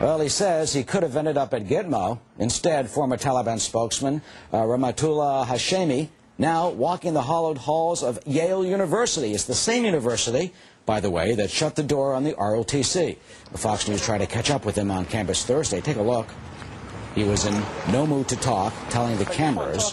Well, he says he could have ended up at Gitmo. Instead, former Taliban spokesman Rahmatullah Hashemi now walking the hallowed halls of Yale University. It's the same university, by the way, that shut the door on the ROTC. Fox News tried to catch up with him on campus Thursday. Take a look. He was in no mood to talk, telling the cameras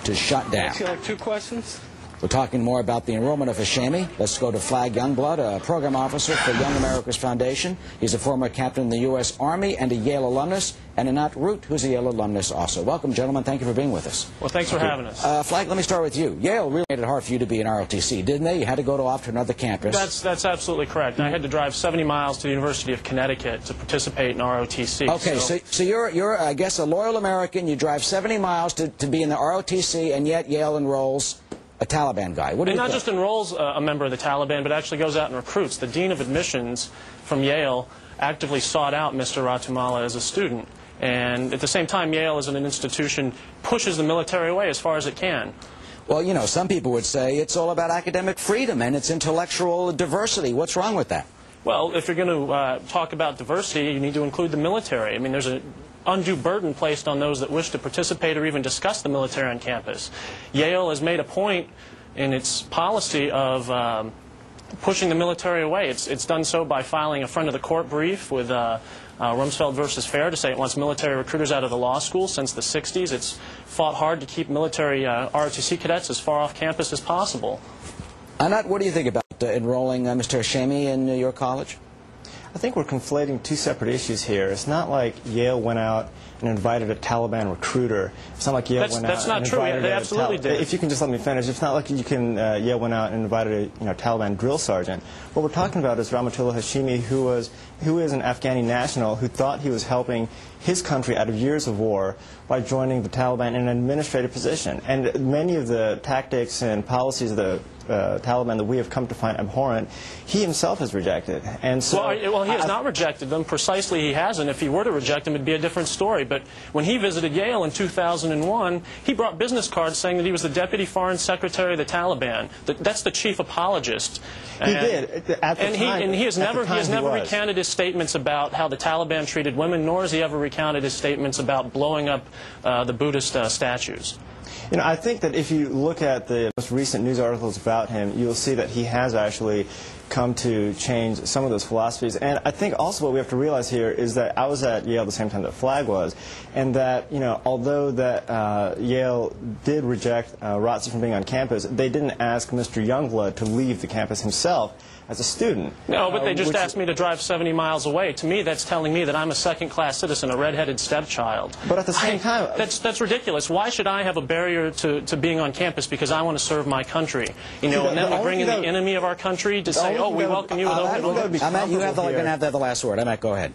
to shut down. Ask you like 2 questions? We're talking more about the enrollment of Hashemi. Let's go to Flagg Youngblood, a program officer for Young America's Foundation. He's a former captain in the U.S. Army and a Yale alumnus, and Anat Root, who's a Yale alumnus also. Welcome, gentlemen. Thank you for being with us. Well, thanks for having us. Flagg, let me start with you. Yale really made it hard for you to be in ROTC, didn't they? You had to go off to another campus. That's absolutely correct. I had to drive 70 miles to the University of Connecticut to participate in ROTC. Okay, so you're, I guess, a loyal American. You drive 70 miles to be in the ROTC, and yet Yale enrolls a Taliban guy. What do you think? Not just enrolls a member of the Taliban, but actually goes out and recruits. The dean of admissions from Yale actively sought out Mr. Rahmatullah as a student. And at the same time, Yale as an institution pushes the military away as far as it can. Well, you know, some people would say it's all about academic freedom and it's intellectual diversity. What's wrong with that? Well, if you're going to talk about diversity, you need to include the military. I mean, there's an undue burden placed on those that wish to participate or even discuss the military on campus. Yale has made a point in its policy of pushing the military away. It's done so by filing a friend of the court brief with Rumsfeld versus Fair to say it wants military recruiters out of the law school since the 60s. It's fought hard to keep military ROTC cadets as far off campus as possible. Anat, what do you think about enrolling Mr. Hashemi in your college? I think we're conflating 2 separate issues here. It's not like Yale went out and invited a Taliban recruiter. It's not like Yale went out That's not and true. invited They absolutely did. If you can just let me finish. It's not like Yale went out and invited a Taliban drill sergeant. What we're talking about is Rahmatullah Hashemi, who is an Afghani national who thought he was helping his country out of years of war by joining the Taliban in an administrative position. And many of the tactics and policies of the Taliban that we have come to find abhorrent, he himself has rejected. And so, well, he has not rejected them. Precisely, he hasn't. If he were to reject them, it'd be a different story. But when he visited Yale in 2001, he brought business cards saying that he was the deputy foreign secretary of the Taliban. That's the chief apologist. He did at the time. And he has never recanted his statements about how the Taliban treated women, nor has he ever recounted his statements about blowing up the Buddhist statues. You know, I think that if you look at the most recent news articles about him, you'll see that he has actually come to change some of those philosophies. And I think also what we have to realize here is that I was at Yale at the same time that Flagg was, and that, you know, although that Yale did reject ROTC from being on campus, they didn't ask Mr. Youngblood to leave the campus himself as a student. No, but they just asked me to drive 70 miles away. To me, that's telling me that I'm a second-class citizen, a red-headed stepchild. But at the same time... That's ridiculous. Why should I have a barrier to being on campus because I want to serve my country? You know, and then we bring in the enemy of our country to say, oh, we welcome you with open arms. Anat, you're going to have the last word. Anat, go ahead.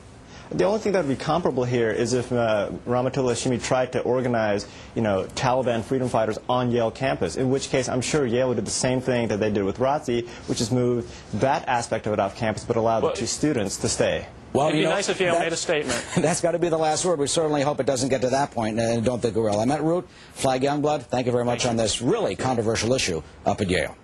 The only thing that would be comparable here is if Rahmatullah Hashemi tried to organize, you know, Taliban freedom fighters on Yale campus, in which case I'm sure Yale would do the same thing that they did with ROTC, which is move that aspect of it off campus but allow the 2 students to stay. Well, it'd be nice if Yale made a statement. That's got to be the last word. We certainly hope it doesn't get to that point, and don't think it will. Anat Root, Flagg Youngblood, thank you very much on this really controversial issue up at Yale.